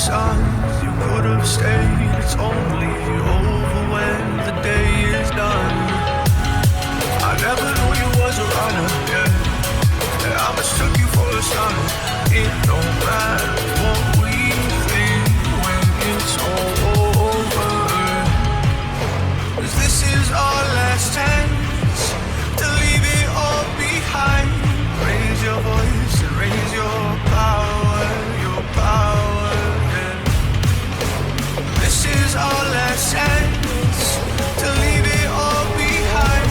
signs you could have stayed. It's only over when the day is done. I never knew you was a runner, yeah. I mistook you for a son. It don't matter what we think when it's all over. 'Cause this is our last chance to leave it all behind. Raise your voice and raise your power, yeah. This is our last chance to leave it all behind.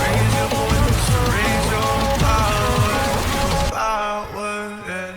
Raise your voice and raise your power, yeah.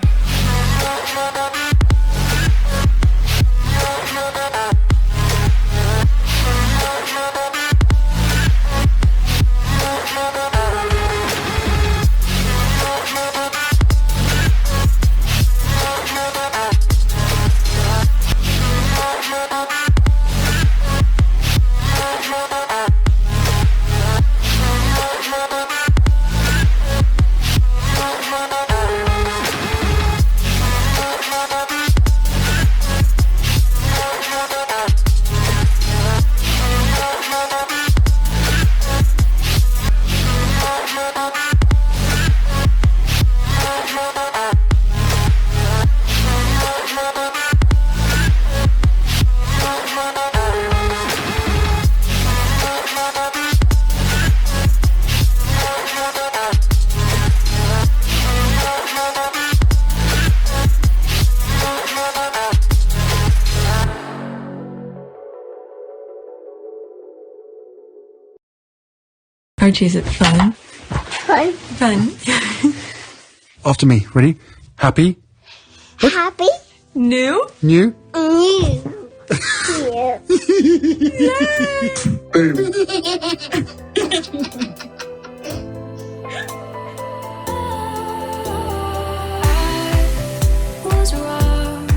Archie, is it fun? Fun. Fun. After me. Ready? Happy? Happy. New? New? New. Was wrong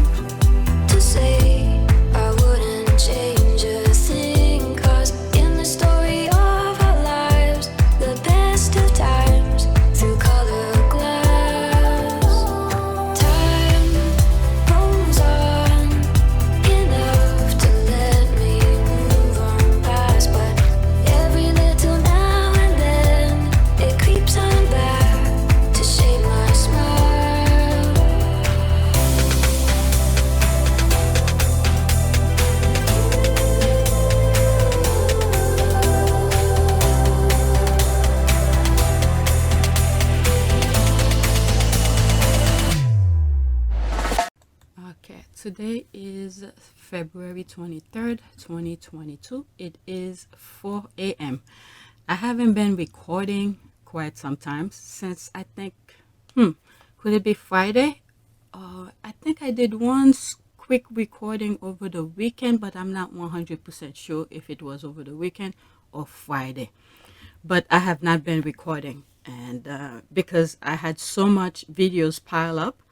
to say I wouldn't change a thing, 'cause in the story of our lives, the best of times through colored glass, time rolls on enough to let me move on past, but every little now and then it creeps on back to shape my smile. Okay, today is February 23rd, 2022. It is 4 a.m. I haven't been recording quite some time since I think, could it be Friday? I think I did one quick recording over the weekend, but I'm not 100% sure if it was over the weekend or Friday. But I have not been recording, and because I had so much videos pile up,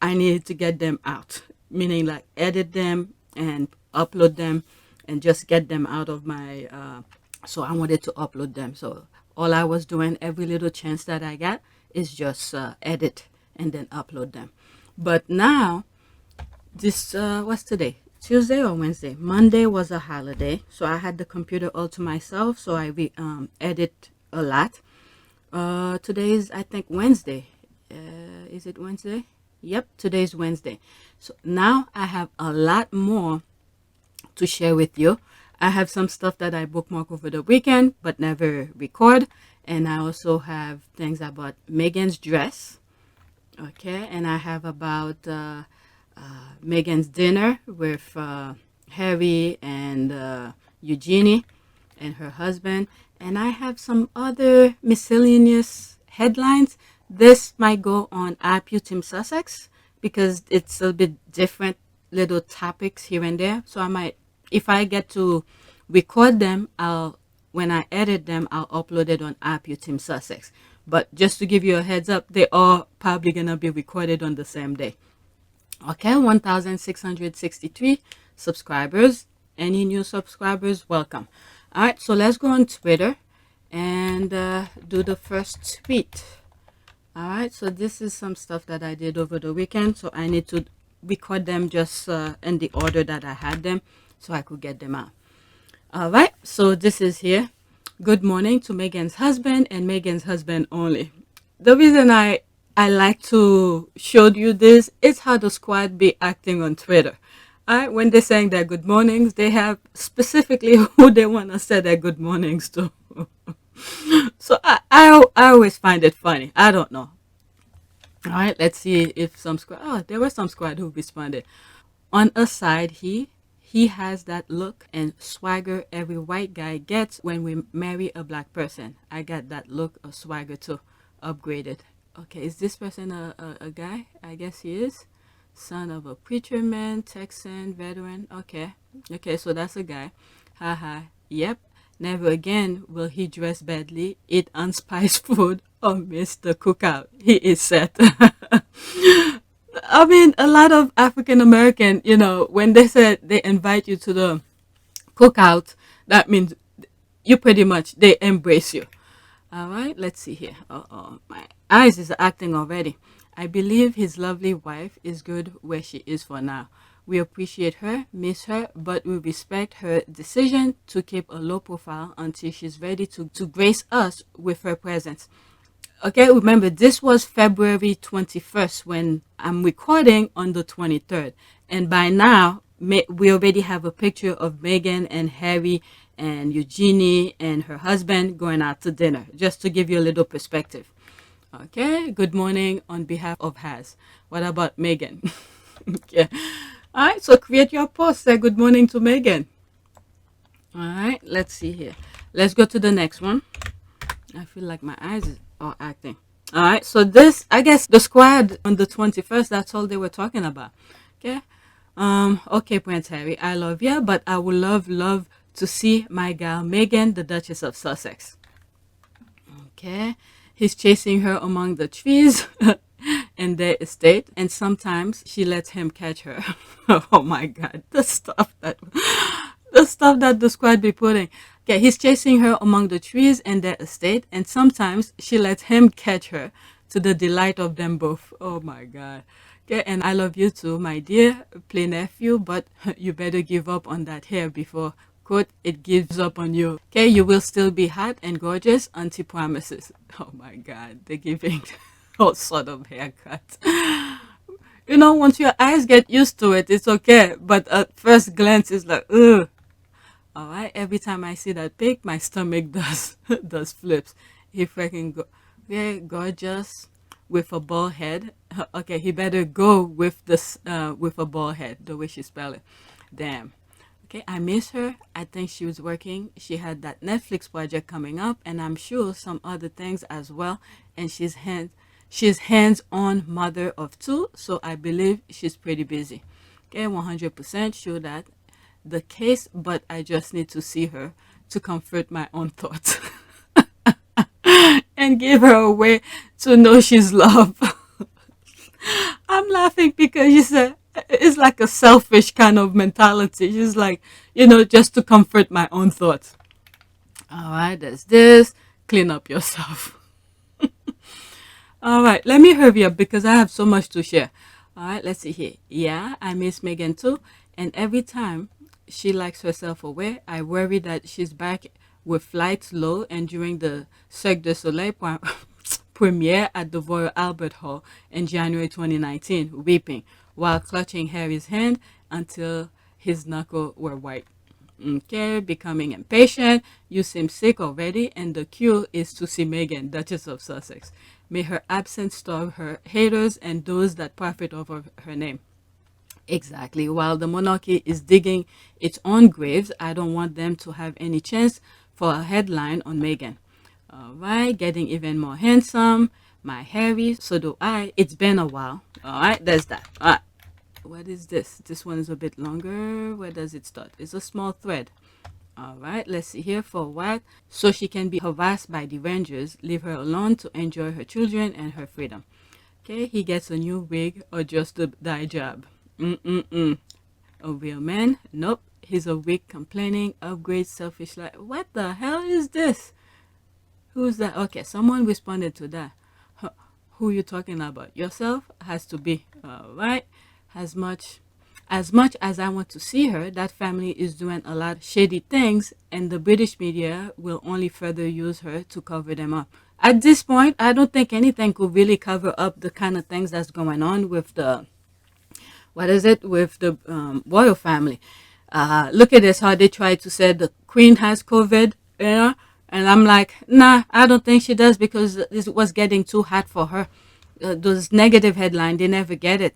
I needed to get them out, meaning like edit them and upload them and just get them out of my, so I wanted to upload them. So all I was doing every little chance that I got is just edit and then upload them. But now, this, what's today? Tuesday or Wednesday? Monday was a holiday, so I had the computer all to myself, so I edit a lot. Today is, I think, Wednesday. Is it Wednesday? Yep, today's Wednesday. So now I have a lot more to share with you. I have some stuff that I bookmark over the weekend but never record. And I also have things about Meghan's dress. Okay, and I have about Meghan's dinner with Harry and Eugenie and her husband. And I have some other miscellaneous headlines. This might go on PYTE Sussex because it's a bit different little topics here and there. So I might, if I get to record them, when I edit them, I'll upload it on PYTE Sussex. But just to give you a heads up, they are probably going to be recorded on the same day. Okay, 1,663 subscribers. Any new subscribers, welcome. All right, so let's go on Twitter and do the first tweet. All right, so this is some stuff that I did over the weekend. So I need to record them just in the order that I had them so I could get them out. All right, so this is here. Good morning to Meghan's husband and Meghan's husband only. The reason I like to show you this is how the squad be acting on Twitter. All right, when they're saying their good mornings, they have specifically who they want to say their good mornings to. So I always find it funny. I don't know. All right, let's see if some squad. Oh, there were some squad who responded. On a side, he has that look and swagger every white guy gets when we marry a black person. I got that look of swagger too. Upgraded. Okay, is this person a guy? I guess he is. Son of a preacher man, Texan, veteran. Okay, so that's a guy. Haha. Yep. Never again will he dress badly, eat unspiced food, or miss the cookout. He is set. I mean, a lot of African American, when they said they invite you to the cookout, that means you pretty much, they embrace you. All right, let's see here. My eyes is acting already. I believe his lovely wife is good where she is for now. We appreciate her, miss her, but we respect her decision to keep a low profile until she's ready to grace us with her presence. Okay, remember, this was February 21st when I'm recording on the 23rd. And by now, we already have a picture of Meghan and Harry and Eugenie and her husband going out to dinner, just to give you a little perspective. Okay, good morning on behalf of Has. What about Meghan? Okay. All right, so create your post. Say good morning to Meghan. All right, let's see here. Let's go to the next one. I feel like my eyes are acting. All right, so this, I guess the squad on the 21st, that's all they were talking about. Okay. Okay, Prince Harry, I love you, but I would love to see my gal Meghan, the Duchess of Sussex. Okay. He's chasing her among the trees in their estate, and sometimes she lets him catch her. Oh my God, the stuff that the squad be putting. Okay, he's chasing her among the trees in their estate, and sometimes she lets him catch her, to the delight of them both. Oh my God. Okay, and I love you too, my dear, play nephew, but you better give up on that hair before, quote, it gives up on you. Okay, you will still be hot and gorgeous until promises. Oh my God, they're giving all sort of haircut. Once your eyes get used to it, it's okay. But at first glance, it's like, ugh. All right, every time I see that pic, my stomach does flips. He freaking gorgeous with a bald head. Okay, he better go with this with a bald head, the way she spell it. Damn. Okay, I miss her. I think she was working. She had that Netflix project coming up, and I'm sure some other things as well. And she's hands-on mother of two, so I believe she's pretty busy. Okay, 100% sure that the case, but I just need to see her to comfort my own thoughts and give her a way to know she's loved. I'm laughing because you said it's like a selfish kind of mentality. She's like, just to comfort my own thoughts. All right, there's this. Clean up yourself. All right, let me hurry up because I have so much to share. All right, let's see here. Yeah, I miss Meghan too. And every time she likes herself away, I worry that she's back with flights low and during the Cirque du Soleil premiere at the Royal Albert Hall in January 2019, weeping while clutching Harry's hand until his knuckles were white. Okay, becoming impatient. You seem sick already, and the cue is to see Meghan, Duchess of Sussex. May her absence starve her haters and those that profit over her name. Exactly. While the monarchy is digging its own graves, I don't want them to have any chance for a headline on Meghan. All right, getting even more handsome. My Harry, so do I. It's been a while. All right, there's that. All right. What is this? This one is a bit longer. Where does it start? It's a small thread. All right, let's see here. For what? So she can be harassed by the Rangers. Leave her alone to enjoy her children and her freedom. Okay, he gets a new wig or just a dye job. A real man? Nope. He's a wig complaining, upgrade, selfish life. What the hell is this? Who's that? Okay, someone responded to that. Who you talking about? Yourself? Has to be. All right. as much as I want to see her, that family is doing a lot of shady things, and the British media will only further use her to cover them up. At this point, I don't think anything could really cover up the kind of things that's going on with the royal family. Look at this, how they try to say the queen has COVID, and I'm like, nah, I don't think she does, because it was getting too hot for her. Those negative headlines, they never get it.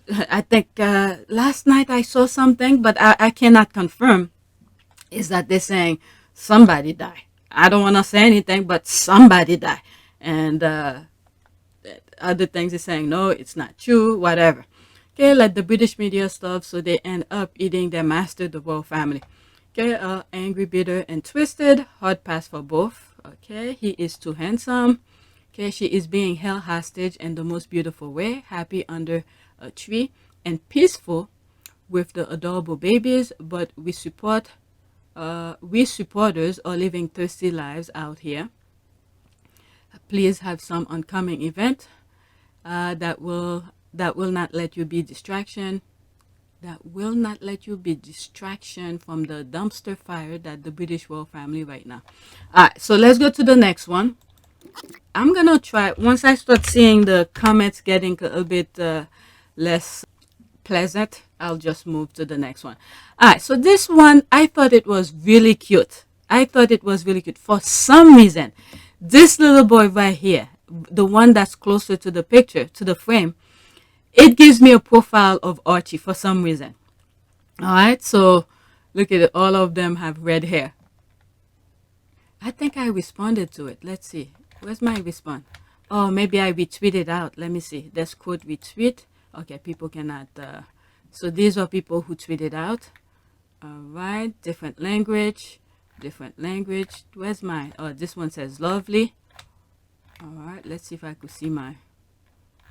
I think last night I saw something, but I cannot confirm, is that they're saying somebody died. I don't want to say anything, but somebody died. And other things are saying, no, it's not true, whatever. Okay, like the British media stuff, so they end up eating their master, the royal family. Okay, angry, bitter, and twisted. Hard pass for both. Okay, he is too handsome. Okay, she is being held hostage in the most beautiful way, happy under a tree and peaceful with the adorable babies, but we supporters are living thirsty lives out here. Please have some oncoming event that will not let you be distraction. That will not let you be distraction from the dumpster fire that the British royal family right now. All right, so let's go to the next one. I'm gonna try, once I start seeing the comments getting a little bit less pleasant, I'll just move to the next one. All right, so this one, I thought it was really cute. For some reason. This little boy right here, the one that's closer to the picture, to the frame, it gives me a profile of Archie for some reason. All right, so look at it. All of them have red hair. I think I responded to it. Let's see. Where's my response? Oh, maybe I retweeted out. Let me see. Let's quote retweet. Okay, people cannot. So these are people who tweeted out. All right, different language. Where's mine? Oh, this one says lovely. All right, let's see if I could see my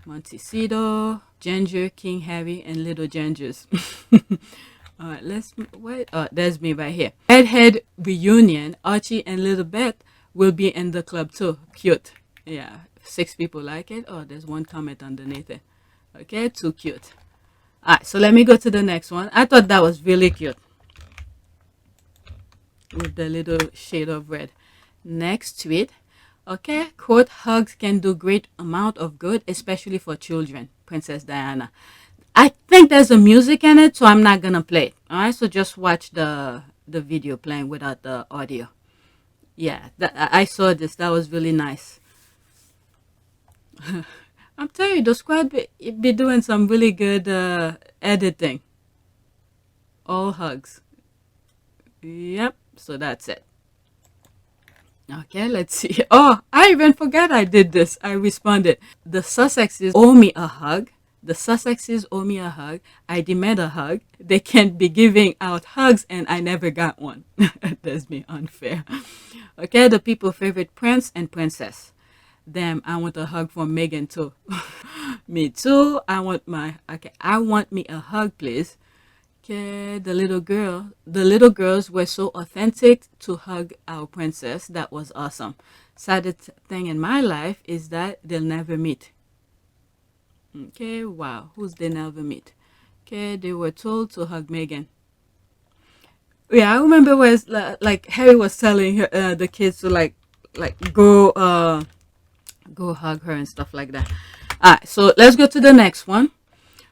Montecito, Ginger, King Harry, and Little Gingers. All right, let's wait. Oh, there's me right here. Redhead reunion. Archie and Little Beth will be in the club too. Cute. Yeah, 6 people like it. Oh, there's one comment underneath it. Okay, too cute. All right, so let me go to the next one. I thought that was really cute with the little shade of red. Next tweet. Okay, quote, hugs can do great amount of good, especially for children. Princess Diana. I think there's a music in it, so I'm not gonna play it. All right, so just watch the video playing without the audio. Yeah, I saw this. That was really nice. I'm telling you, the squad be doing some really good editing. All hugs. Yep, so that's it. Okay, let's see. Oh, I even forgot I did this. I responded. The Sussexes owe me a hug. I demand a hug. They can't be giving out hugs and I never got one. That's me unfair. Okay, the people favorite prince and princess. Damn, I want a hug from Meghan too. Me too. I want me a hug, please. Okay, the little girls were so authentic to hug our princess. That was awesome. Saddest thing in my life is that they'll never meet. Okay, wow. Who's they never meet? Okay, they were told to hug Meghan. Yeah, I remember was like Harry was telling her, the kids to like go hug her and stuff like that. All right, so let's go to the next one.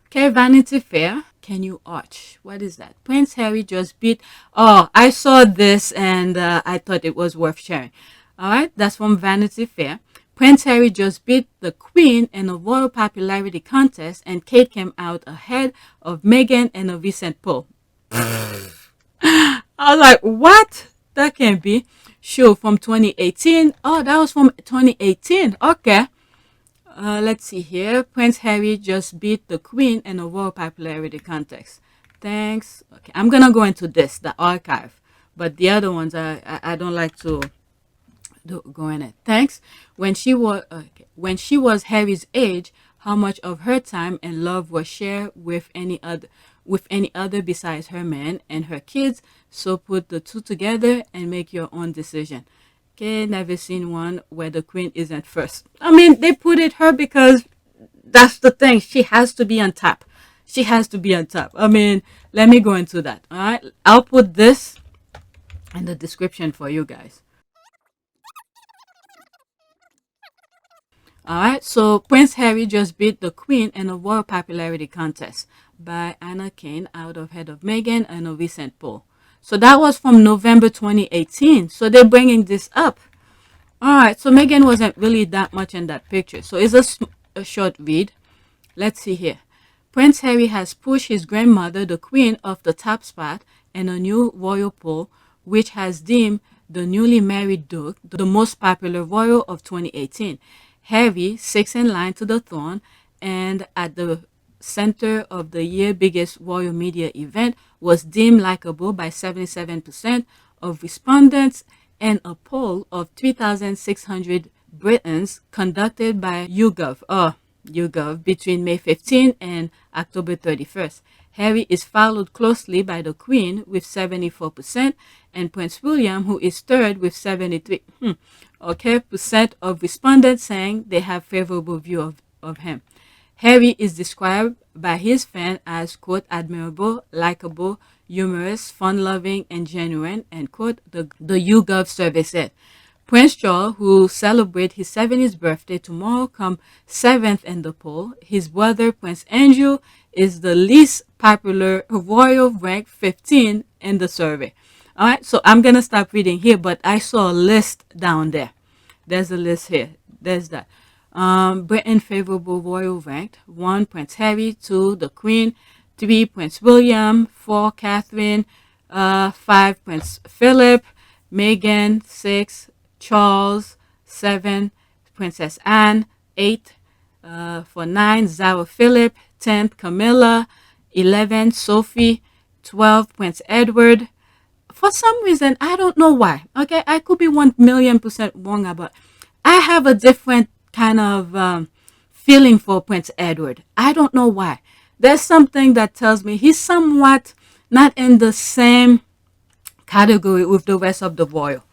Okay, Vanity Fair. Can you arch? What is that? Prince Harry just beat. Oh, I saw this and I thought it was worth sharing. All right, that's from Vanity Fair. Prince Harry just beat the Queen in a royal popularity contest, and Kate came out ahead of Meghan in a recent poll. I was like, what? That can't be. Sure, from 2018. Oh, that was from 2018. Okay. Let's see here. Prince Harry just beat the Queen in a royal popularity contest. Thanks. Okay, I'm gonna go into this, the archive, but the other ones I don't like to go in it. Thanks. When she was Harry's age, how much of her time and love was shared with any other besides her man and her kids? So put the two together and make your own decision. Okay, never seen one where the Queen isn't first. I mean, they put it her because that's the thing. She has to be on top. she has to be on top. I mean, let me go into that. All right, I'll put this in the description for you guys. All right, so Prince Harry just beat the Queen in a royal popularity contest by Anna Kane out of head of Meghan in a recent poll. So that was from November 2018. So they're bringing this up. All right, so Meghan wasn't really that much in that picture. So it's a short read. Let's see here. Prince Harry has pushed his grandmother, the Queen, off the top spot in a new royal poll, which has deemed the newly married Duke the most popular royal of 2018. Harry, sixth in line to the throne, and at the center of the year's biggest royal media event, was deemed likable by 77% of respondents in a poll of 3,600 Britons conducted by YouGov between May 15 and October 31st. Harry is followed closely by the Queen with 74% and Prince William, who is third with 73% of respondents saying they have favorable view of him. Harry is described by his fans as, quote, admirable, likable, humorous, fun-loving, and genuine, end quote, the YouGov survey said. Prince Charles, who celebrates his 70th birthday tomorrow, comes 7th in the poll. His brother, Prince Andrew, is the least popular royal, ranked 15 in the survey. All right, so I'm going to stop reading here, but I saw a list down there. There's a list here. There's that. Britain favorable royal ranked: 1, Prince Harry; 2, the Queen; 3, Prince William; 4, Catherine; 5, Prince Philip; Meghan; 6, Charles; 7, Princess Anne; 8, for 9, Zara Philip; 10, Camilla; 11, Sophie; 12, Prince Edward. For some reason, I don't know why. Okay, I could be 1,000,000% wrong about. I have a different kind of feeling for Prince Edward. I don't know why. There's something that tells me he's somewhat not in the same category with the rest of the royal.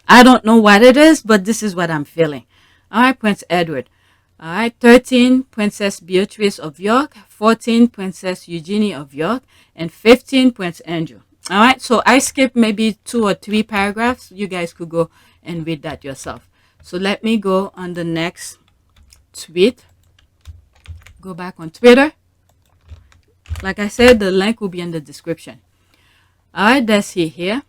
I don't know what it is, but this is what I'm feeling. All right, Prince Edward. All right, 13, Princess Beatrice of York; 14, Princess Eugenie of York; and 15, Prince Andrew. All right, so I skipped maybe 2 or 3 paragraphs. You guys could go and read that yourself. So let me go on the next tweet. Go back on Twitter. Like I said, the link will be in the description. All right, let's see here.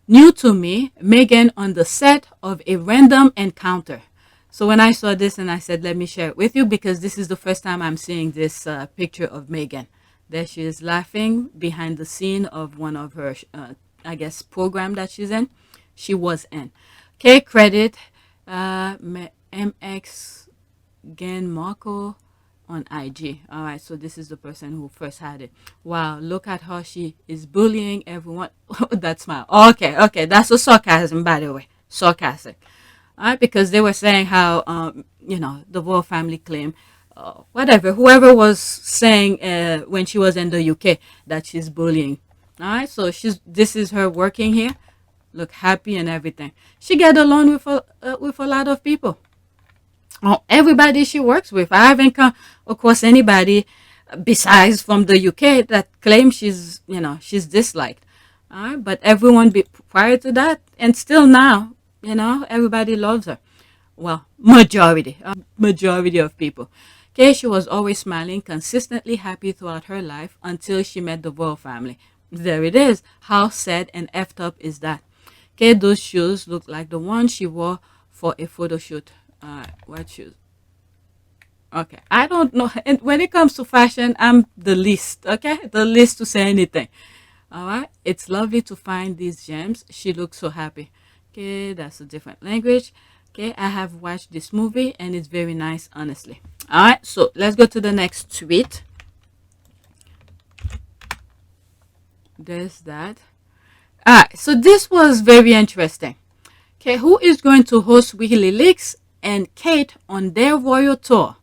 New to me, Meghan on the set of a random encounter. So when I saw this and I said, let me share it with you, because this is the first time I'm seeing this picture of Meghan. There she is laughing behind the scene of one of her, I guess, program that she's in. She was in. Okay, credit MX again, Markle on IG. All right, so this is the person who first had it. Wow, look at how she is bullying everyone. That smile. Okay, that's a sarcasm, by the way. Sarcastic. All right, because they were saying how, the royal family claim, whoever was saying when she was in the UK that she's bullying. All right, so this is her working here. Look happy and everything. She get along with a lot of people. Everybody she works with. I haven't come across anybody besides from the UK that claims she's disliked. All right, but everyone prior to that and still now, everybody loves her. Well, majority of people. Okay, she was always smiling, consistently happy throughout her life until she met the royal family. There it is. How sad and effed up is that? Okay, those shoes look like the ones she wore for a photo shoot. What shoes? Okay, I don't know. And when it comes to fashion, I'm the least. Okay, the least to say anything. All right, it's lovely to find these gems. She looks so happy. Okay, that's a different language. Okay, I have watched this movie and it's very nice, honestly. All right, so let's go to the next tweet. There's that. All right, so this was very interesting. Okay, who is going to host WikiLeaks and Kate on their royal tour?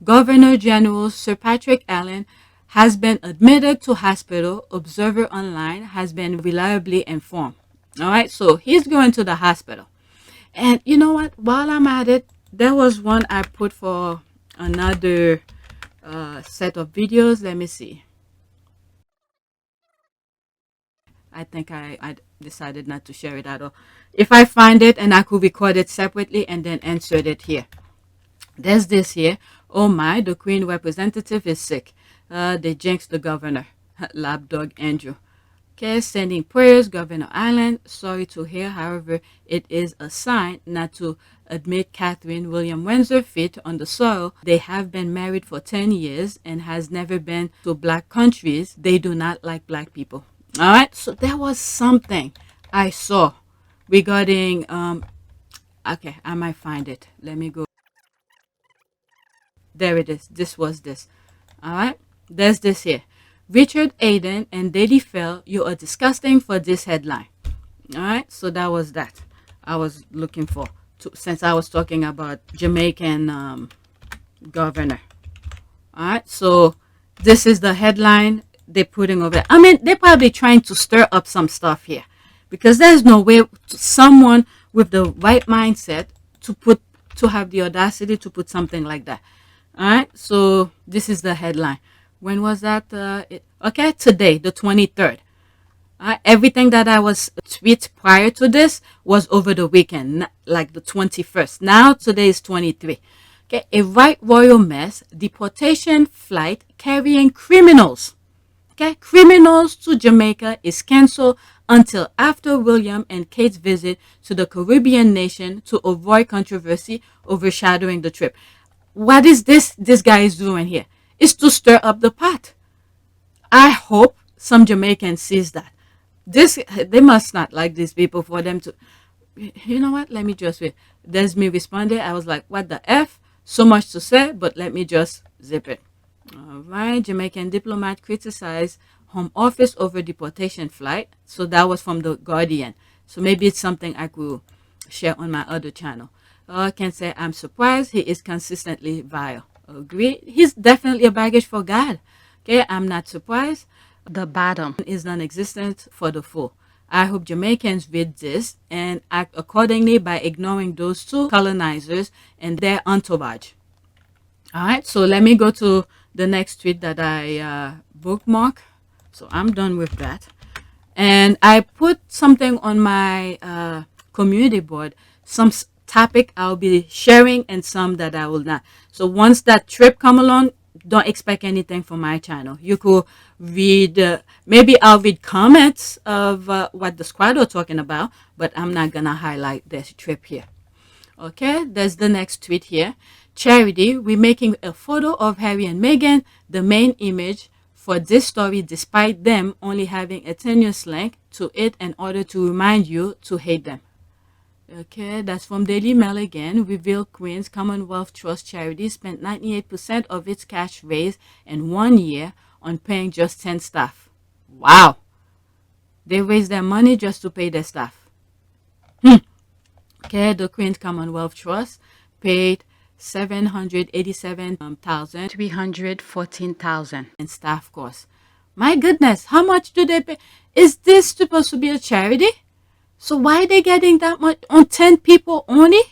Governor General Sir Patrick Allen has been admitted to hospital. Observer Online has been reliably informed. All right, so he's going to the hospital. And you know what? While I'm at it, there was one I put for another set of videos. Let me see. I think I decided not to share it at all. If I find it and I could record it separately and then insert it here. There's this here. Oh my, the Queen representative is sick. They jinxed the governor. Lapdog Andrew. Okay, sending prayers, Governor Island. Sorry to hear, however, it is a sign not to admit Catherine William Windsor feet on the soil. They have been married for 10 years and has never been to black countries. They do not like black people. All right, so there was something I saw regarding, okay, I might find it. Let me go. There it is. This was this. All right, there's this here. Richard Aden and Daily Fell, you are disgusting for this headline. All right, so that was that I was looking for, since I was talking about Jamaican governor. All right, so this is the headline they're putting over there. I mean, they're probably trying to stir up some stuff here, because there's no way someone with the right mindset to have the audacity to put something like that. All right, so this is the headline. When was that? Okay, today, the 23rd. Everything that I was tweet prior to this was over the weekend, like the 21st. Now, today is 23. Okay, a right royal mess, deportation flight carrying criminals. Okay, criminals to Jamaica is cancelled until after William and Kate's visit to the Caribbean nation to avoid controversy overshadowing the trip. What is this guy is doing here? Is to stir up the pot. I hope some Jamaicans sees that. They must not like these people for them to, you know what? Let me just wait. There's me responded. I was like, what the F? So much to say, but let me just zip it. All right. Jamaican diplomat criticized Home Office over deportation flight. So that was from the Guardian. So maybe it's something I could share on my other channel. I can say I'm surprised. He is consistently vile. Agree. He's definitely a baggage for God. Okay, I'm not surprised. The bottom is non-existent for the full. I hope Jamaicans read this and act accordingly by ignoring those two colonizers and their entourage. All right, so let me go to the next tweet that I bookmark. So I'm done with that. And I put something on my community board, some topic I'll be sharing and some that I will not. So once that trip come along, don't expect anything from my channel. You could read, maybe I'll read comments of what the squad are talking about, but I'm not gonna highlight this trip here. Okay, there's the next tweet here. Charity, we're making a photo of Harry and Meghan the main image for this story, despite them only having a tenuous link to it in order to remind you to hate them. Okay, that's from Daily Mail again. Reveal Queen's Commonwealth Trust charity spent 98% of its cash raised in 1 year on paying just 10 staff. Wow. They raised their money just to pay their staff. Okay, the Queen's Commonwealth Trust paid $787,314 in staff costs. My goodness, how much do they pay? Is this supposed to be a charity? So why are they getting that much on 10 people only?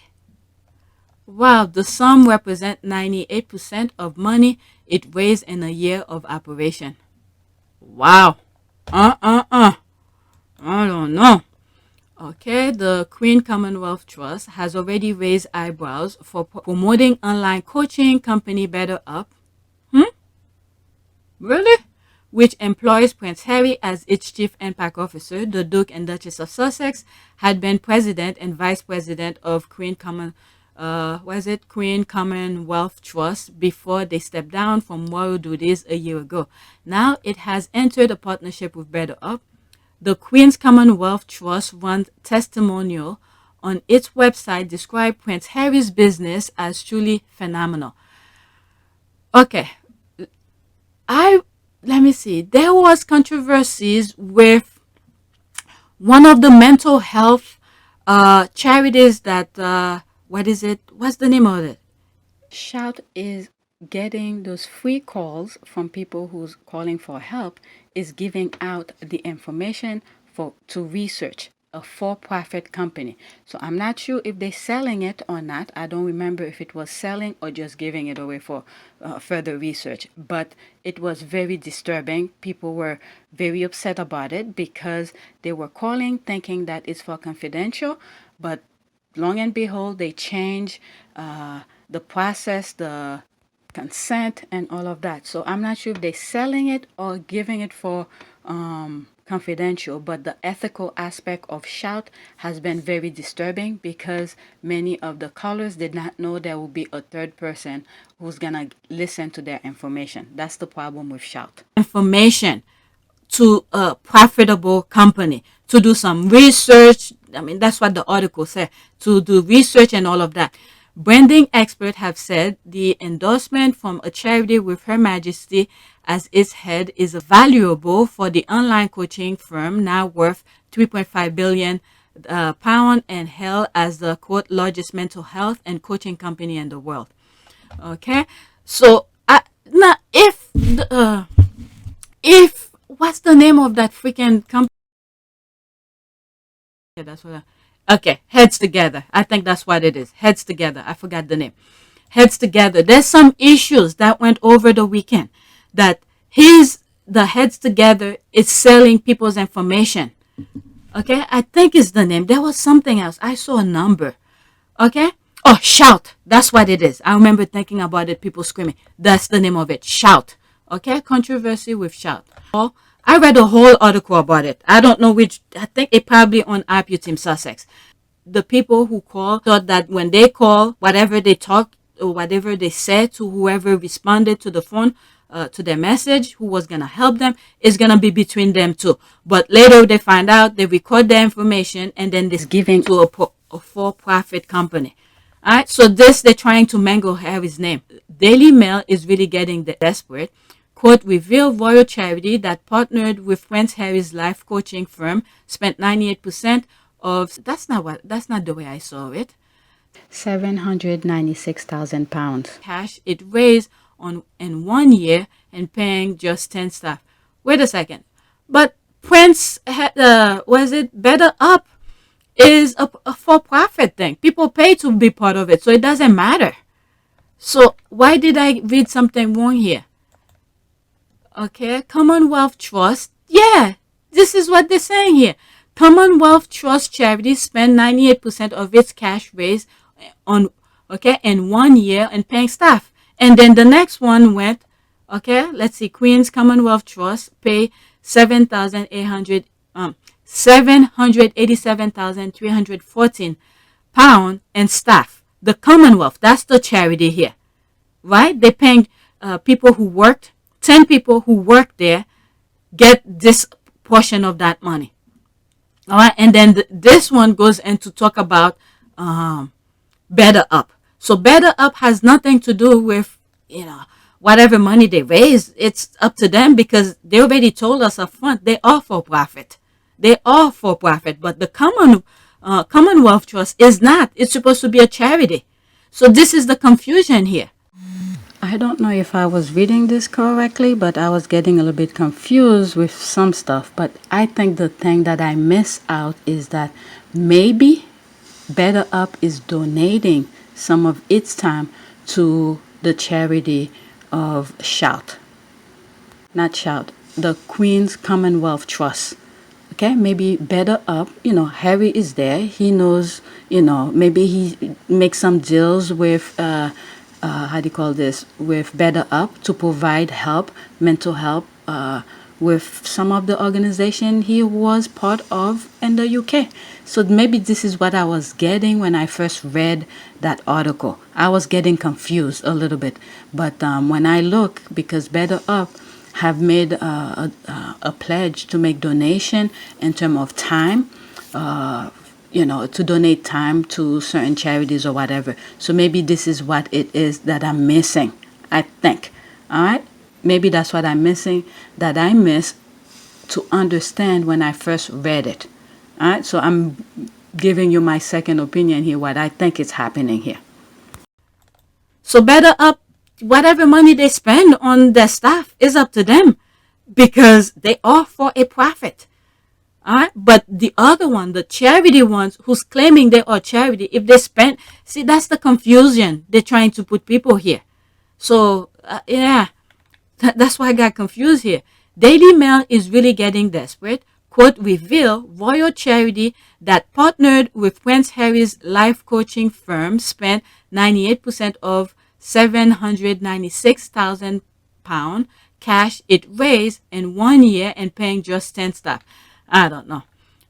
Wow, the sum represents 98% of money it raised in a year of operation. Wow. I don't know. Okay, the Queen Commonwealth Trust has already raised eyebrows for promoting online coaching company Better Up. Really? Which employs Prince Harry as its chief impact officer. The Duke and Duchess of Sussex had been president and vice president of Queen Commonwealth Trust before they stepped down from royal duties a year ago. Now it has entered a partnership with Better Up. The Queen's Commonwealth Trust runs testimonial on its website describe Prince Harry's business as truly phenomenal. Okay, let me see. There was controversies with one of the mental health charities that, what is it? What's the name of it? Shout is getting those free calls from people who's calling for help, is giving out the information to research. a for-profit company. So I'm not sure if they're selling it or not. I don't remember if it was selling or just giving it away for further research. But it was very disturbing. People were very upset about it because they were calling thinking that it's for confidential. But long and behold, they change the process, the consent, and all of that. So I'm not sure if they're selling it or giving it for confidential, but the ethical aspect of shout has been very disturbing because many of the callers did not know there will be a third person who's gonna listen to their information. That's the problem with shout. Information to a profitable company to do some research. I mean, that's what the article said, to do research and all of that. Branding experts have said the endorsement from a charity with Her Majesty as its head is valuable for the online coaching firm, now worth 3.5 billion pound and held as the quote largest mental health and coaching company in the world. Okay, so now if what's the name of that freaking company? Yeah, that's what. Okay, Heads Together. I think that's what it is. Heads Together. I forgot the name. Heads Together. There's some issues that went over the weekend that the Heads Together is selling people's information. Okay, I think it's the name. There was something else. I saw a number. Okay. Oh, Shout. That's what it is. I remember thinking about it. People screaming. That's the name of it. Shout. Okay. Controversy with Shout. Oh, I read a whole article about it. I don't know which. I think it probably on App Team Sussex. The people who call thought that when they call, whatever they talk or whatever they said to whoever responded to the phone, to their message, who was going to help them, is going to be between them two. But later they find out, they record their information, and then they're giving to a for-profit company. All right, so they're trying to mangle Harry's name. Daily Mail is really getting desperate. Quote, reveal royal charity that partnered with Prince Harry's life coaching firm spent 98% of, that's not the way I saw it. £796,000 cash it raised in 1 year and paying just 10 staff. Wait a second. But Prince, was it Better Up is a for-profit thing. People pay to be part of it, so it doesn't matter. So why did I read something wrong here? Okay, Commonwealth Trust. Yeah, this is what they're saying here. Commonwealth Trust charity spent 98% of its cash raised in 1 year and paying staff. And then the next one went, okay, let's see, Queen's Commonwealth Trust pay £787,314 and staff. The Commonwealth, that's the charity here, right? They're paying people who worked, 10 people who worked there get this portion of that money. All right, and then this one goes into talk about Better Up. So Better Up has nothing to do with, whatever money they raise. It's up to them because they already told us up front they are for profit. They are for profit, but the Commonwealth Trust is not. It's supposed to be a charity. So this is the confusion here. I don't know if I was reading this correctly, but I was getting a little bit confused with some stuff. But I think the thing that I miss out is that maybe Better Up is donating some of its time to the charity of Shout. Not Shout, the Queen's Commonwealth Trust. Okay, maybe Better Up, Harry is there. He knows, maybe he makes some deals with, with Better Up to provide help, mental help, with some of the organization he was part of in the UK. So maybe this is what I was getting when I first read that article. I was getting confused a little bit. But when I look, because Better Up have made a pledge to make donation in terms of time, to donate time to certain charities or whatever. So maybe this is what it is that I'm missing, I think. All right? Maybe that's what I'm missing, that I missed to understand when I first read it. All right? So I'm giving you my second opinion here, what I think is happening here. So Better Up, whatever money they spend on their staff is up to them because they are for a profit. All right, but the other one, the charity ones who's claiming they are charity, if they spend, see, that's the confusion they're trying to put people here. So yeah, that's why I got confused here. Daily Mail is really getting desperate. Quote, reveal royal charity that partnered with Prince Harry's life coaching firm spent 98% of £796,000 cash it raised in 1 year and paying just 10 staff. I don't know.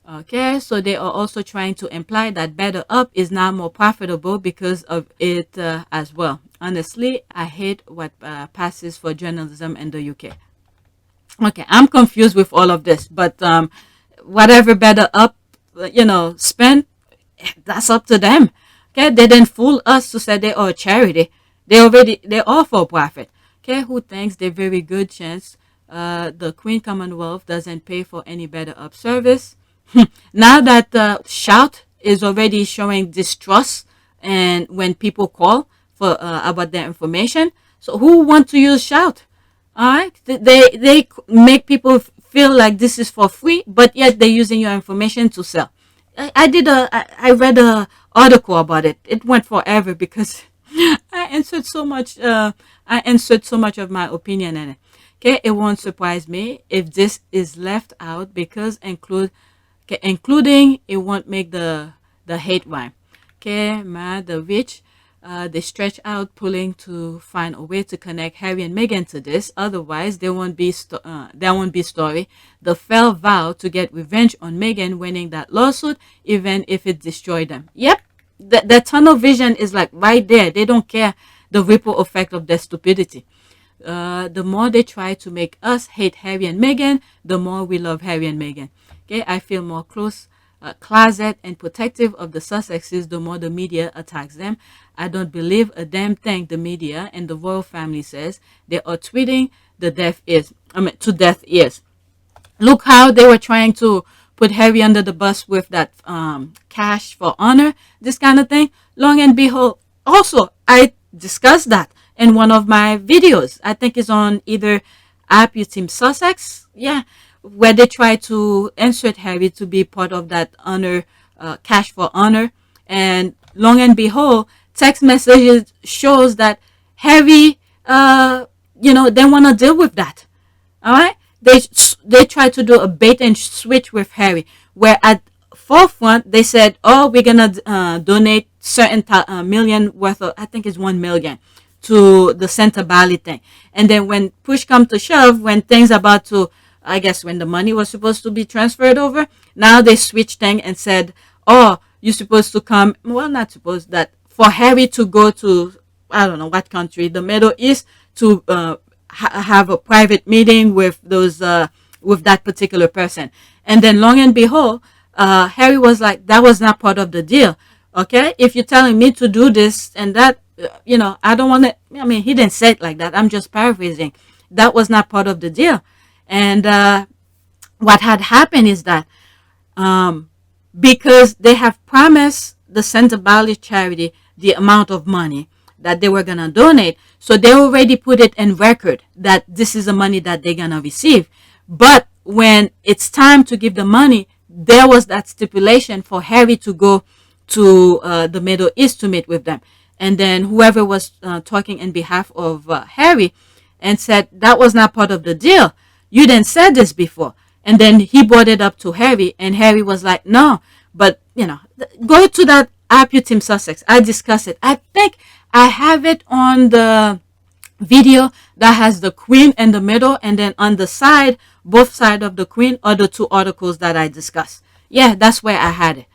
Okay, so they are also trying to imply that Better Up is now more profitable because of it as well. Honestly, I hate what passes for journalism in the UK. Okay, I'm confused with all of this, but whatever Better Up, spend, that's up to them. Okay, they didn't fool us to say they are a charity. They're all for profit. Okay, who thinks they're very good chance the Queen Commonwealth doesn't pay for any Better Up service. Now that Shout is already showing distrust and when people call for about their information, so who want to use Shout? All right, they make people feel like this is for free, but yet they're using your information to sell. I read a article about it. It went forever because I answered so much of my opinion in it. Okay, it won't surprise me if this is left out because including it won't make the hate rhyme. Okay, the rich they stretch out pulling to find a way to connect Harry and Meghan to this. Otherwise, there won't be story. The fell vow to get revenge on Meghan winning that lawsuit, even if it destroyed them. Yep, the tunnel vision is like right there. They don't care the ripple effect of their stupidity. The more they try to make us hate Harry and Meghan, the more we love Harry and Meghan. Okay, I feel more closet and protective of the Sussexes the more the media attacks them. I don't believe a damn thing the media and the royal family says. They are tweeting to deaf ears. Look how they were trying to put Harry under the bus with that cash for honor, this kind of thing. Long and behold, also I discussed that in one of my videos. I think it's on either PYTE Sussex, yeah, where they try to insert Harry to be part of that honor, cash for honor. And long and behold, text messages shows that Harry, they want to deal with that. All right. They try to do a bait and switch with Harry, where at forefront they said, oh, we're going to donate certain million worth of, I think it's 1 million to the Center Bali thing. And then when push come to shove, when things about to, I guess when the money was supposed to be transferred over, now they switched thing and said, oh, you're supposed to come, well, not supposed, that for Harry to go to, I don't know what country, the Middle East, to have a private meeting with those, with that particular person. And then long and behold, Harry was like, that was not part of the deal. Okay, if you're telling me to do this and that, I don't want to, he didn't say it like that. I'm just paraphrasing. That was not part of the deal. And what had happened is that because they have promised the Center Bali charity the amount of money that they were going to donate, so they already put it in record that this is the money that they're going to receive. But when it's time to give the money, there was that stipulation for Harry to go to the Middle East to meet with them. And then whoever was talking in behalf of Harry and said that was not part of the deal. You didn't say this before. And then he brought it up to Harry, and Harry was like, no, but, go to that PYTE Sussex. I discussed it. I think I have it on the video that has the Queen in the middle, and then on the side, both sides of the Queen are the two articles that I discussed. Yeah, that's where I had it.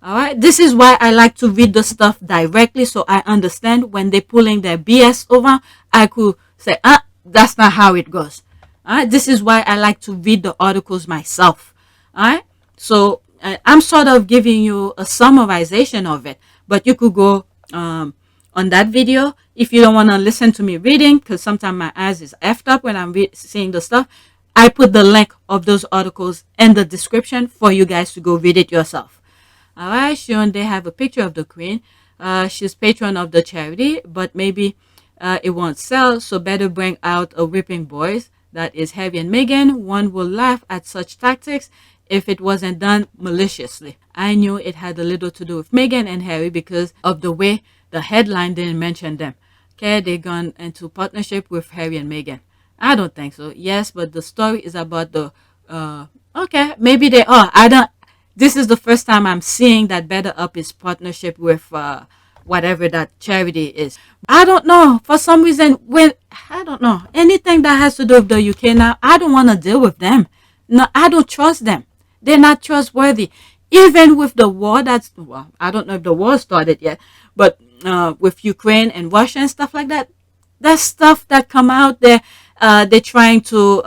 All right. This is why I like to read the stuff directly, so I understand when they're pulling their BS over. I could say, that's not how it goes. All right. This is why I like to read the articles myself. All right. So I'm sort of giving you a summarization of it, but you could go on that video if you don't want to listen to me reading, because sometimes my eyes is effed up when I'm seeing the stuff. I put the link of those articles in the description for you guys to go read it yourself. All right, Sean, they have a picture of the Queen. She's patron of the charity, but maybe it won't sell, so better bring out a whipping boys. That is Harry and Meghan. One will laugh at such tactics if it wasn't done maliciously. I knew it had a little to do with Meghan and Harry because of the way the headline didn't mention them. Okay, they gone into partnership with Harry and Meghan. I don't think so. Yes, but the story is about the okay, maybe they are. I don't. This is the first time I'm seeing that Better Up is partnership with whatever that charity is. I don't know. For some reason, when I don't know anything that has to do with the UK now, I don't want to deal with them. No, I don't trust them. They're not trustworthy. Even with the war that's, well, I don't know if the war started yet, but with Ukraine and Russia and stuff like that, that's stuff that come out there. They're trying to,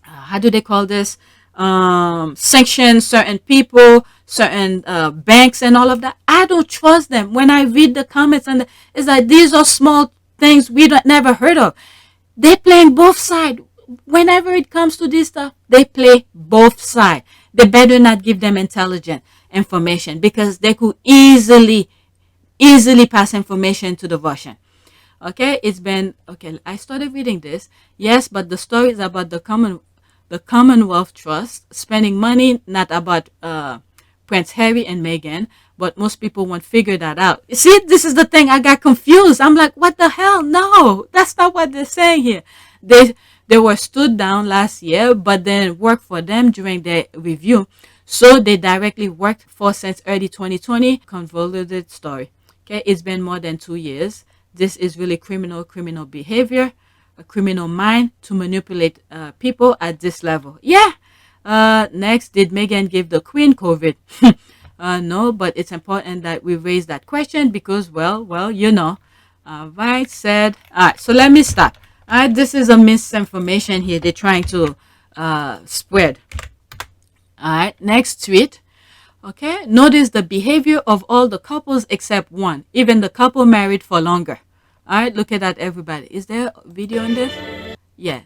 how do they call this? Sanction certain people, certain banks and all of that. I don't trust them. When I read the comments, and it's like, these are small things we don't never heard of. They're playing both sides. Whenever it comes to this stuff, they play both sides. They better not give them intelligent information because they could easily pass information to the Russian. Okay, it's been okay. I started reading this. Yes, but the story is about the Commonwealth Trust spending money, not about Prince Harry and Meghan. But most people won't figure that out. You see, this is the thing. I got confused. I'm like, what the hell? No, that's not what they're saying here. They were stood down last year, but then worked for them during their review. So they directly worked for since early 2020. Convoluted story. Okay, it's been more than 2 years. This is really criminal behavior, a criminal mind to manipulate people at this level. Yeah. Next, did Meghan give the Queen COVID? No, but it's important that we raise that question because, well, you know. Right, said. All right, so let me stop. All right, this is a misinformation here they're trying to spread. All right, next tweet. Okay, notice the behavior of all the couples except one, even the couple married for longer. All right, look at that, everybody. Is there a video on this? Yeah.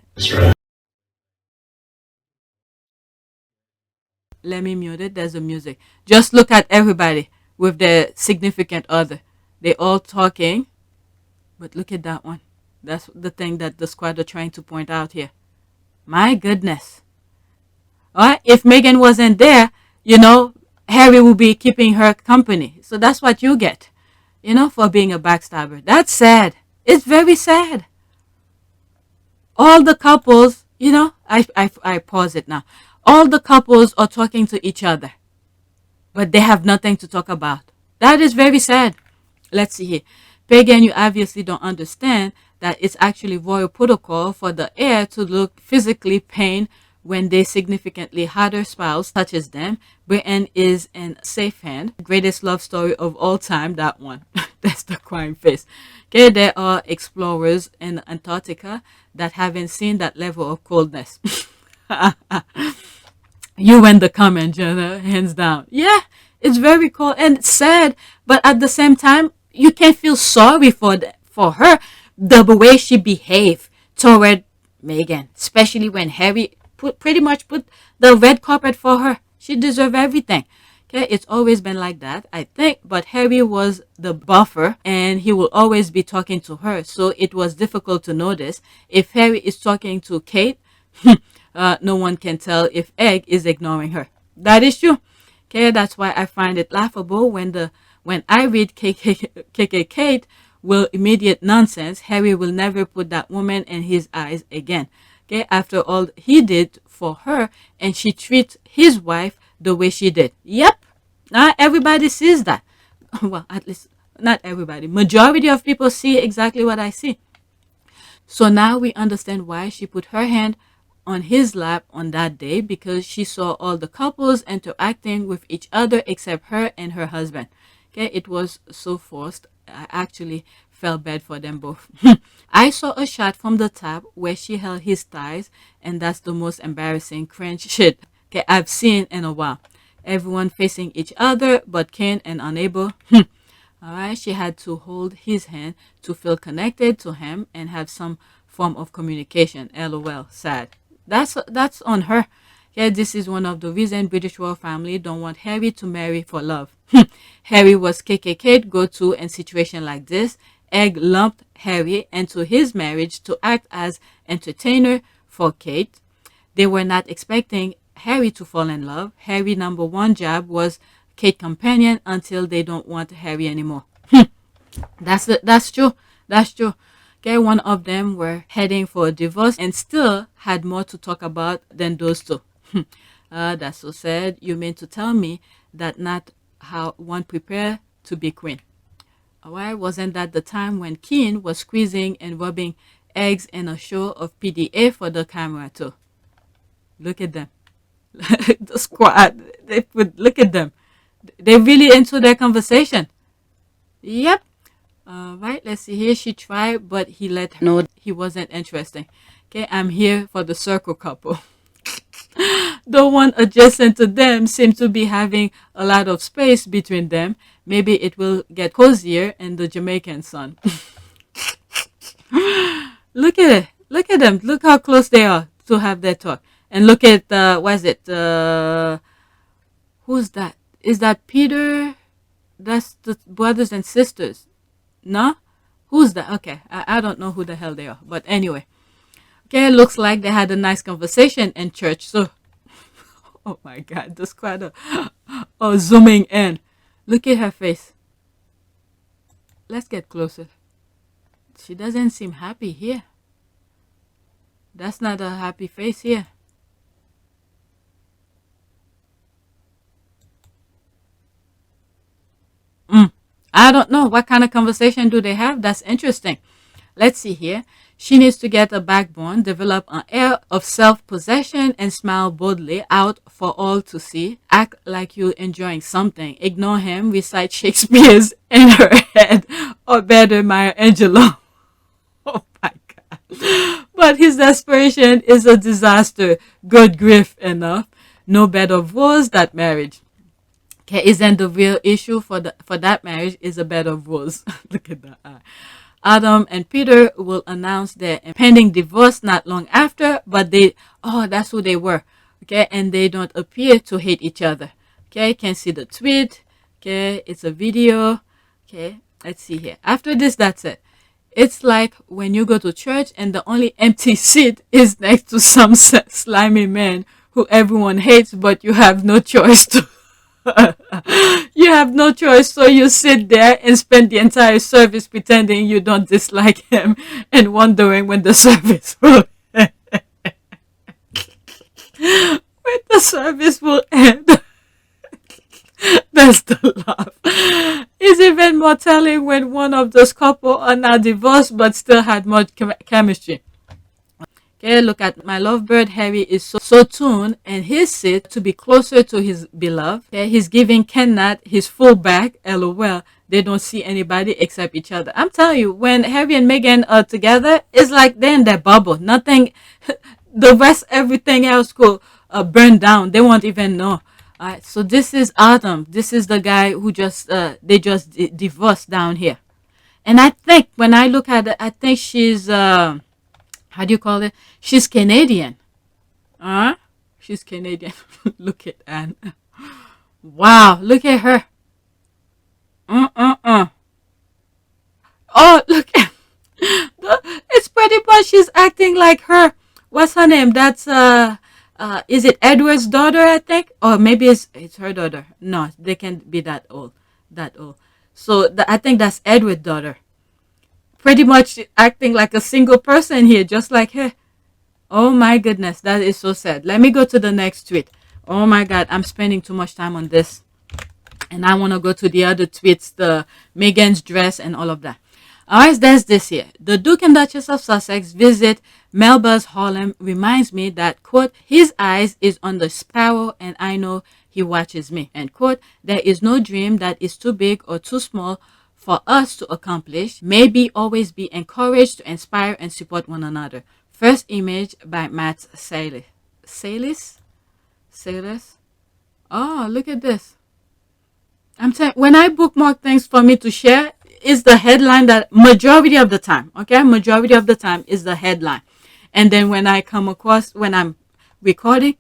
Let me mute it. There's the music. Just look at everybody with their significant other. They all talking, but look at that one. That's the thing that the squad are trying to point out here. My goodness. All right, if Meghan wasn't there, you know, Harry will be keeping her company. So that's what you get, you know, for being a backstabber. That's sad. It's very sad. All the couples, you know, I pause it now. All the couples are talking to each other, but they have nothing to talk about. That is very sad. Let's see here. Pagan, you obviously don't understand that it's actually royal protocol for the heir to look physically pain when their significantly hotter spouse touches them. Britain is in safe hand. Greatest love story of all time, that one. That's the crying face. Okay, there are explorers in Antarctica that haven't seen that level of coldness. You and the comment, Jenna, hands down. Yeah, it's very cold and sad, but at the same time, you can feel sorry for her, the way she behaved toward Meghan, especially when Harry pretty much put the red carpet for her. She deserved everything. Okay, it's always been like that, I think, but Harry was the buffer and he will always be talking to her, so it was difficult to notice. If Harry is talking to Kate, no one can tell if Egg is ignoring her. That is true. Okay, that's why I find it laughable when I read KK Kate will immediate nonsense. Harry will never put that woman in his eyes again. Okay, after all he did for her, and she treats his wife the way she did. Yep, not everybody sees that. Well, at least not everybody. Majority of people see exactly what I see. So now we understand why she put her hand on his lap on that day, because she saw all the couples interacting with each other except her and her husband. Okay, it was so forced. I actually felt bad for them both. I saw a shot from the top where she held his thighs, and that's the most embarrassing cringe shit, okay, I've seen in a while. Everyone facing each other but Kane and unable. All right, she had to hold his hand to feel connected to him and have some form of communication. LOL, sad. That's on her. Yeah, this is one of the reasons British royal family don't want Harry to marry for love. Harry was KKK go-to in situation like this. Egg lumped Harry into his marriage to act as entertainer for Kate. They were not expecting Harry to fall in love. Harry number one job was Kate companion until they don't want Harry anymore. That's true. That's true. Okay, one of them were heading for a divorce and still had more to talk about than those two. That's so sad. You mean to tell me that not how one prepare to be queen? Why wasn't that the time when Keen was squeezing and rubbing eggs in a show of PDA for the camera too? Look at them. The squad. Look at them. They're really into their conversation. Yep. Right, let's see here. She tried, but he let her know he wasn't interested. Okay, I'm here for the circle couple. The one adjacent to them seems to be having a lot of space between them. Maybe it will get cozier in the Jamaican sun. Look at it. Look at them. Look how close they are to have their talk. And look at, what is it? Who's that? Is that Peter? That's the brothers and sisters. No? Who's that? Okay, I don't know who the hell they are. But anyway. Okay, looks like they had a nice conversation in church. So, oh my God, the squad are zooming in. Look at her face. Let's get closer. She doesn't seem happy here. That's not a happy face here. I don't know. What kind of conversation do they have? That's interesting. Let's see here. She needs to get a backbone, develop an air of self-possession, and smile boldly out for all to see. Act like you're enjoying something. Ignore him, recite Shakespeare's in her head, or better, Maya Angelou. Oh my God. But his desperation is a disaster. Good grief enough. No bed of rose, that marriage. Okay, isn't the real issue for that marriage is a bed of rose. Look at that. Adam and Peter will announce their impending divorce not long after, but that's who they were. Okay, and they don't appear to hate each other. Okay, can see the tweet. Okay, it's a video. Okay, let's see here. After this, that's it. It's like when you go to church and the only empty seat is next to some slimy man who everyone hates, but you have no choice to. You have no choice, so you sit there and spend the entire service pretending you don't dislike him and wondering when the service will end. When the service will end. That's the laugh. It's even more telling when one of those couple are now divorced but still had much chemistry. Okay, look at my lovebird. Harry is so tuned and his seat to be closer to his beloved. Okay, he's giving Kenneth his full back. LOL. They don't see anybody except each other. I'm telling you, when Harry and Meghan are together, it's like they're in their bubble. Nothing, the rest, everything else could burn down. They won't even know. Alright, so this is Adam. This is the guy who they just divorced down here. And I think when I look at it, I think she's how do you call it? She's Canadian. She's Canadian. Look at Anne. Wow, look at her. Oh, look at it's pretty much she's acting like her. What's her name? That's is it Edward's daughter, I think? Or maybe it's her daughter. No, they can't be that old. So I think that's Edward's daughter. Pretty much acting like a single person here, just like her. Oh my goodness, that is so sad. Let me go to the next tweet. Oh my God, I'm spending too much time on this. And I want to go to the other tweets, the Meghan's dress and all of that. Alright, there's this here. The Duke and Duchess of Sussex visit Melba's Harlem reminds me that, quote, his eyes is on the sparrow and I know he watches me, end quote. There is no dream that is too big or too small for us to accomplish. Maybe always be encouraged to inspire and support one another. First image by Matt Salis. Oh, look at this. I'm telling when I bookmark things for me to share, is the headline that majority of the time, okay? Majority of the time is the headline. And then when I come across, when I'm recording,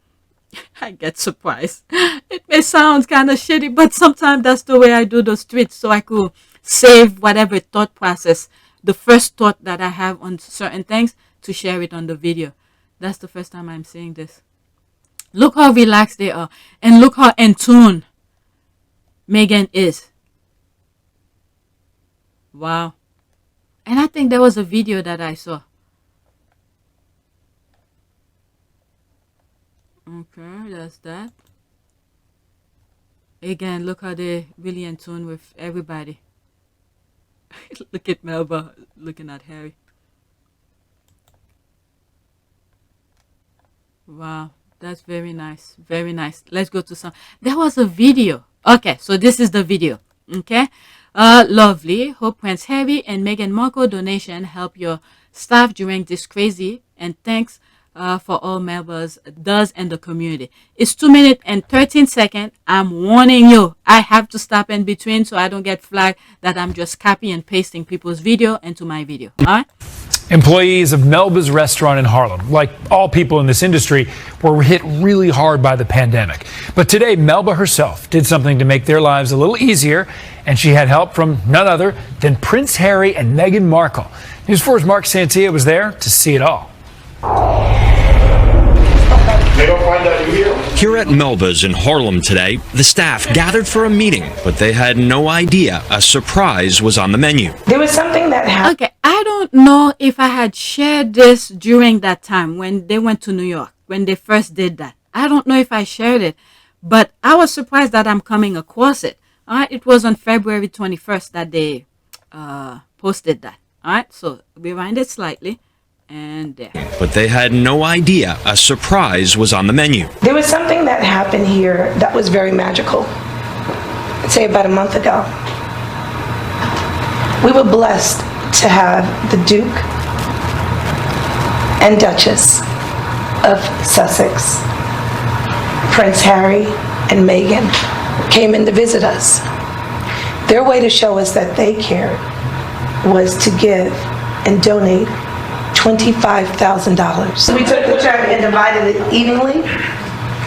I get surprised. It may sound kind of shitty, but sometimes that's the way I do those tweets, so I could save whatever thought process, the first thought that I have on certain things, to share it on the video. That's the first time I'm seeing this. Look how relaxed they are. And look how in tune Meghan is. Wow. And I think there was a video that I saw. Okay, that's that. Again, look how they're really in tune with everybody. Look at Melba looking at Harry. Wow, that's very nice. Very nice. Let's go to some. There was a video. Okay, so this is the video. Okay. Lovely. Hope Prince Harry and Meghan Markle donation help your staff during this crazy, and thanks for all members does in the community. It's 2 minutes and 13 seconds. I'm warning you. I have to stop in between so I don't get flagged that I'm just copying and pasting people's video into my video. All right. Employees of Melba's restaurant in Harlem, like all people in this industry, were hit really hard by the pandemic. But today, Melba herself did something to make their lives a little easier, and she had help from none other than Prince Harry and Meghan Markle. News 4's Mark Santia was there to see it all. Here at Melba's in Harlem today, the staff gathered for a meeting, but they had no idea a surprise was on the menu. There was something that happened. Okay, I don't know if I had shared this during that time when they went to New York, when they first did that. I don't know if I shared it, but I was surprised that I'm coming across it. All right, it was on February 21st that they posted that. All right, so rewind it slightly. And there. But they had no idea a surprise was on the menu. There was something that happened here that was very magical. I'd say about a month ago. We were blessed to have the Duke and Duchess of Sussex, Prince Harry and Meghan, came in to visit us. Their way to show us that they cared was to give and donate $25,000. We took the check and divided it evenly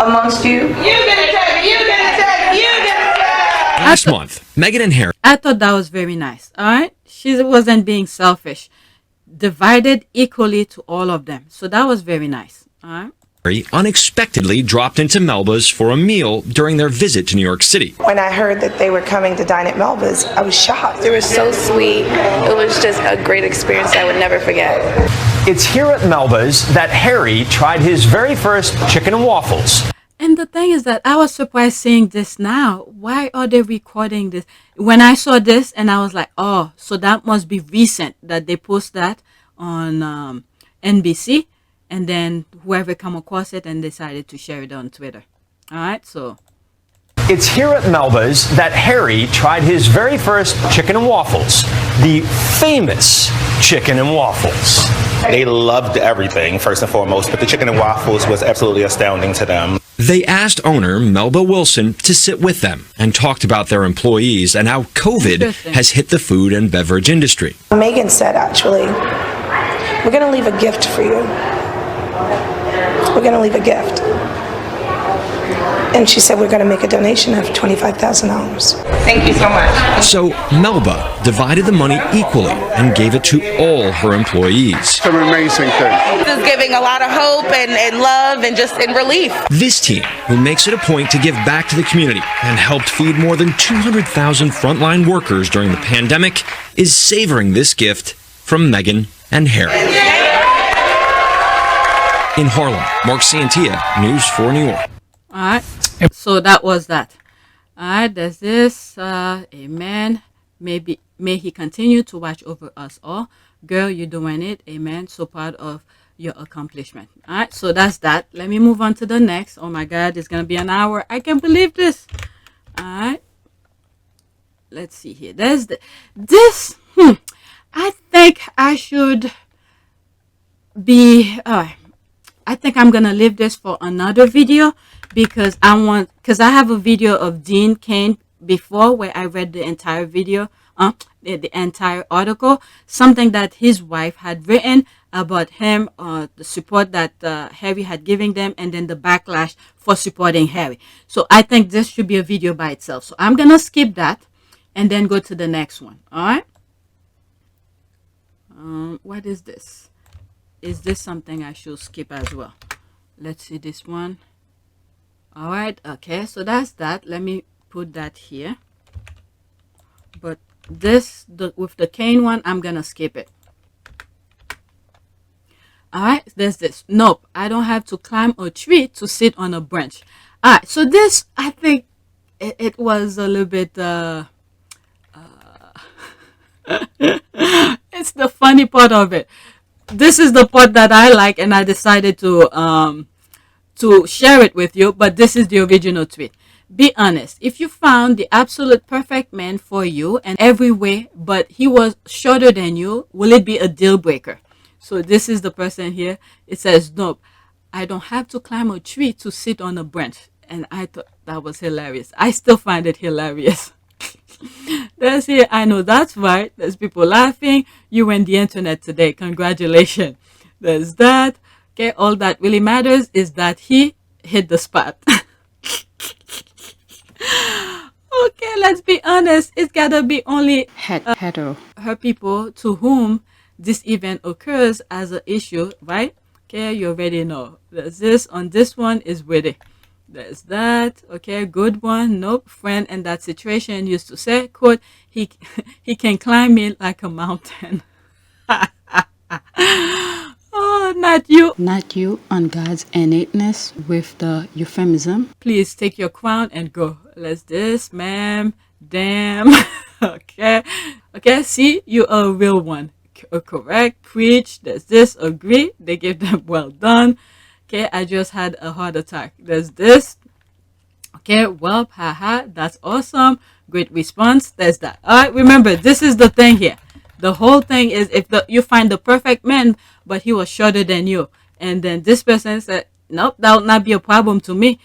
amongst you. You get a check, you get a check, you get a check. Last month, Meghan and Harry. I thought that was very nice. All right, she wasn't being selfish. Divided equally to all of them. So that was very nice. All right. Unexpectedly dropped into Melba's for a meal during their visit to New York City. When I heard that they were coming to dine at Melba's, I was shocked. They were so sweet. It was just a great experience I would never forget. It's here at Melba's that Harry tried his very first chicken and waffles. And the thing is that I was surprised seeing this now. Why are they recording this? When I saw this and I was like, oh, so that must be recent that they post that on NBC. And then whoever come across it and decided to share it on Twitter. All right, so. It's here at Melba's that Harry tried his very first chicken and waffles. The famous chicken and waffles. They loved everything, first and foremost, but the chicken and waffles was absolutely astounding to them. They asked owner Melba Wilson to sit with them and talked about their employees and how COVID has hit the food and beverage industry. Meghan said, actually, we're going to leave a gift for you. We're going to leave a gift. And she said, we're going to make a donation of $25,000. Thank you so much. So Melba divided the money equally and gave it to all her employees. It's an amazing thing. This is giving a lot of hope and love and just in relief. This team, who makes it a point to give back to the community and helped feed more than 200,000 frontline workers during the pandemic, is savoring this gift from Meghan and Harry. In Harlem, Mark Santia, News 4 New York. All right, so that was that. All right, there's this. Amen. May he continue to watch over us all. Girl, you're doing it. Amen. So proud of your accomplishment. All right, so that's that. Let me move on to the next. Oh my God, it's gonna be an hour. I can't believe this. All right. Let's see here. There's this. I think I should be. I think I'm gonna leave this for another video because I have a video of Dean Cain before where I read the entire video, the entire article, something that his wife had written about him, the support that Harry had given them, and then the backlash for supporting Harry. So I think this should be a video by itself. So I'm gonna skip that and then go to the next one. All right. What is this? Is this something I should skip as well? Let's see this one. All right, okay, so that's that. Let me put that here. But this, with the cane one, I'm gonna skip it. All right, there's this. Nope, I don't have to climb a tree to sit on a branch. All right, so this, I think it was a little bit, it's the funny part of it. This is the part that I like, and I decided to share it with you, but this is the original tweet. Be honest. If you found the absolute perfect man for you in every way, but he was shorter than you, will it be a deal breaker? So this is the person here. It says, nope, I don't have to climb a tree to sit on a branch. And I thought that was hilarious. I still find it hilarious. There's here, I know that's right. There's people laughing. You went the internet today. Congratulations. There's that. Okay, all that really matters is that he hit the spot. Okay, let's be honest. It's gotta be only hetero her people to whom this event occurs as an issue, right? Okay, you already know. There's this on this one is witty. There's that. Okay, good one. Nope. Friend in that situation used to say, quote, he can climb me like a mountain. Oh, not you. Not you on God's innateness with the euphemism. Please take your crown and go. Let's this, ma'am. Damn. Okay. Okay, see, you are a real one. Correct. Preach. There's this. Agree. They gave them well done. Okay, I just had a heart attack. There's this. Okay, well, haha, that's awesome. Great response. There's that. All right, remember, this is the thing here. The whole thing is if you find the perfect man, but he was shorter than you, and then this person said, nope, that would not be a problem to me.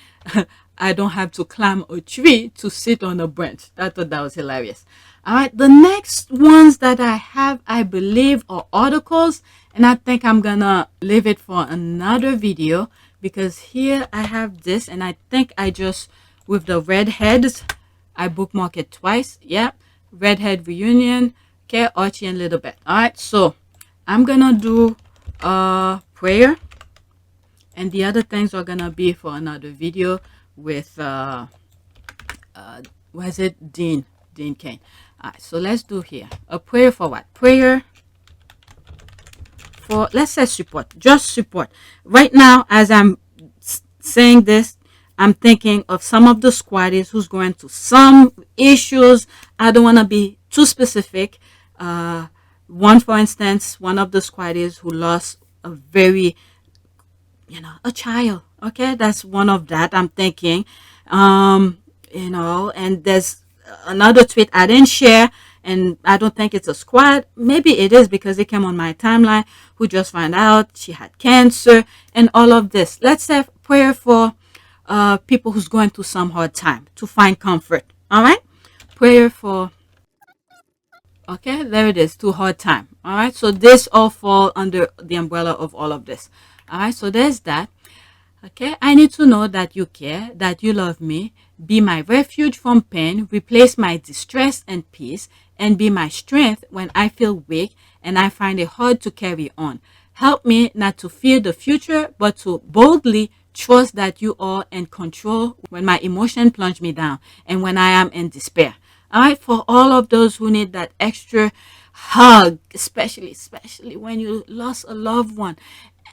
I don't have to climb a tree to sit on a branch. I thought that was hilarious. All right, the next ones that I have, I believe, are articles, and I think I'm gonna leave it for another video because here I have this, and I think I just, with the redheads, I bookmark it twice. Yeah, redhead reunion. Okay, Archie and Little Bit. All right, so I'm gonna do prayer, and the other things are gonna be for another video with was it Dean Kane. All right, so let's do here a prayer for what? Prayer for, let's say support, just support. Right now, as I'm saying this, I'm thinking of some of the squatties who's going through some issues. I don't want to be too specific. One, for instance, one of the squatties who lost a very, a child. Okay, that's one of that I'm thinking. And there's another tweet I didn't share, and I don't think it's a squad. Maybe it is because it came on my timeline, who just found out she had cancer and all of this. Let's say prayer for people who's going through some hard time to find comfort. All right, prayer for, okay, there it is, too hard time. All right, so this all fall under the umbrella of all of this. All right, so there's that. Okay, I need to know that you care, that you love me, be my refuge from pain, replace my distress and peace, and be my strength when I feel weak and I find it hard to carry on. Help me not to fear the future, but to boldly trust that you are in control when my emotion plunge me down and when I am in despair. All right, for all of those who need that extra hug, especially when you lost a loved one.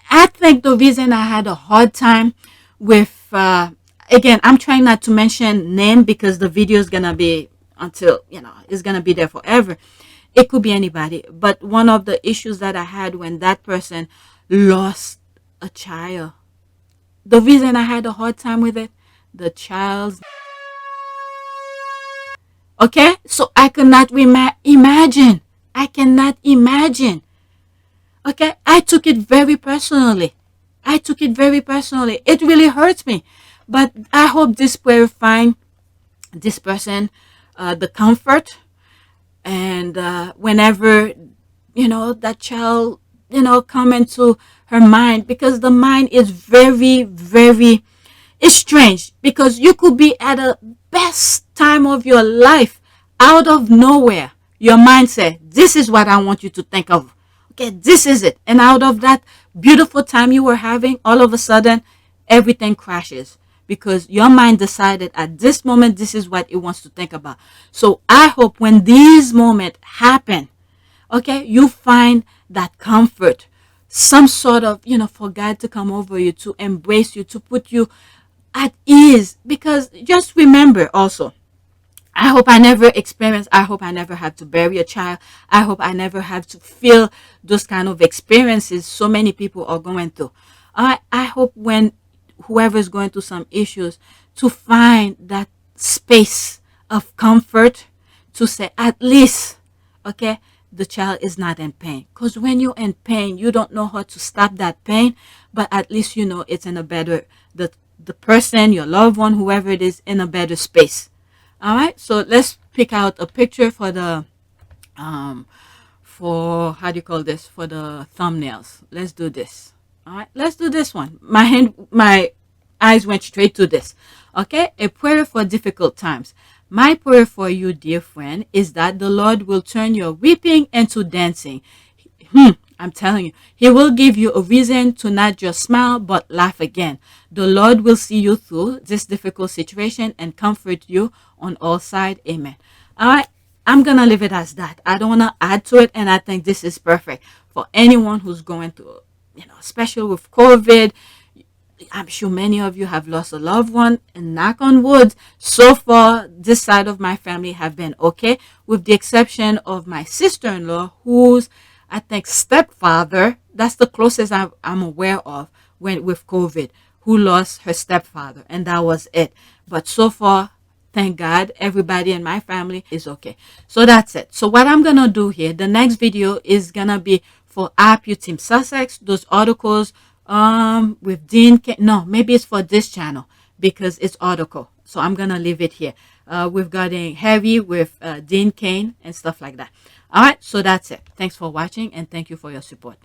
I think the reason I had a hard time with, again, I'm trying not to mention name because the video is going to be until, it's going to be there forever. It could be anybody. But one of the issues that I had when that person lost a child, the reason I had a hard time with it, the child's, okay? So I could not imagine. I cannot imagine. Okay, I took it very personally. It really hurts me. But I hope this prayer find this person the comfort. And whenever, that child, come into her mind. Because the mind is very, very, it's strange. Because you could be at the best time of your life. Out of nowhere, your mind says, this is what I want you to think of. Okay, this is it. And out of that beautiful time you were having, all of a sudden, everything crashes because your mind decided at this moment this is what it wants to think about. So I hope when these moments happen, okay, you find that comfort, some sort of, for God to come over you, to embrace you, to put you at ease. Because just remember also, I hope I never have to bury a child. I hope I never have to feel those kind of experiences so many people are going through. I hope when whoever's going through some issues, to find that space of comfort, to say at least, okay, the child is not in pain. Because when you're in pain, you don't know how to stop that pain, but at least it's in a better, the person, your loved one, whoever it is, in a better space. All right, so let's pick out a picture for the for how do you call this, for the thumbnails. Let's do this. All right, let's do this one. My eyes went straight to this. Okay, a prayer for difficult times. My prayer for you, dear friend, is that the Lord will turn your weeping into dancing. I'm telling you, He will give you a reason to not just smile, but laugh again. The Lord will see you through this difficult situation and comfort you on all sides. Amen. All right, I'm going to leave it as that. I don't want to add to it, and I think this is perfect for anyone who's going through, especially with COVID. I'm sure many of you have lost a loved one, and knock on wood, so far, this side of my family have been okay, with the exception of my sister-in-law, who's, I think, stepfather, that's the closest I'm aware of with COVID, who lost her stepfather, and that was it. But so far, thank God, everybody in my family is okay. So that's it. So what I'm going to do here, the next video is going to be for APU Team Sussex, those articles with Dean Kane. No, maybe it's for this channel because it's article. So I'm going to leave it here. We've got a heavy with Dean Kane and stuff like that. All right, so that's it. Thanks for watching, and thank you for your support.